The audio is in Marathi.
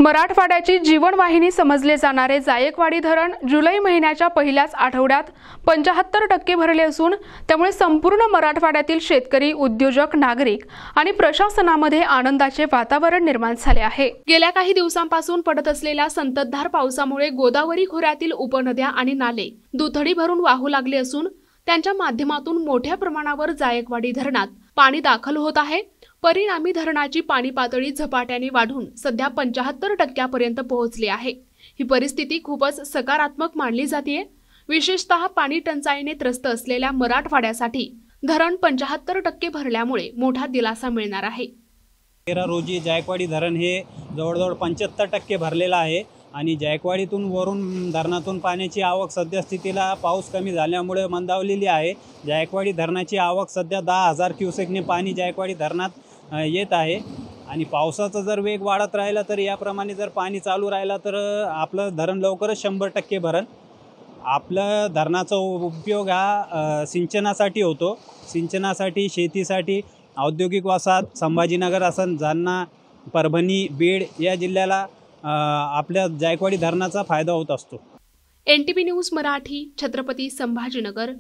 मराठवाड्याची जीवनवाहिनी समजले जाणारे जायकवाडी धरण जुलै महिन्याच्या पहिल्याच आठवड्यात 75% भरले असून त्यामुळे संपूर्ण मराठवाड्यातील शेतकरी, उद्योजक, नागरिक आणि प्रशासनामध्ये आनंदाचे वातावरण निर्माण झाले आहे। गेल्या काही दिवसांपासून पडत असलेल्या संततधार पावसामुळे गोदावरी खोऱ्यातील उपनद्या आणि नाले दुथडी भरून वाहू लागले असून त्यांच्या माध्यमातून मोठ्या प्रमाणावर जायकवाडी धरणात पाणी दाखल होत आहे। परिणामी धरणाची पाणी पातळी झपाट्याने वाढून सध्या 75% पर्यंत पोहोचली आहे। ही परिस्थिती खूपच सकारात्मक मानली जाते। विशेषतः पाणी टंचाईने त्रस्त असलेल्या मराठवाड्यासाठी धरण 75% भरल्यामुळे मोठा दिलासा मिळणार आहे। 13 रोजी जायकवाडी धरण हे जवळजवळ 75% भरलेला आहे आणि जायकवाडीतून वरून धरणातून पाण्याची आवक सद्यस्थितीला पाऊस कमी झाल्यामुळे मंदावलेली आहे। जायकवाडी धरणाची आवक सध्या 10,000 क्युसेकने पाणी जायकवाडी धरणात येत आहे आणि पावसाचा जर वेग वाढत राहिला तर याप्रमाणे जर पाणी चालू राहिला तर आपलं धरण लवकरच 100% भरण। आपलं धरणाचा उपयोग हा सिंचनासाठी होतो। सिंचनासाठी, शेतीसाठी, औद्योगिक वसाहत, संभाजीनगर असन, जालना, परभणी, बीड या जिल्ह्याला आपल्या जायकवाडी धरणाचा फायदा होत असतो। NTV news Marathi, Chhatrapati Sambhajinagar.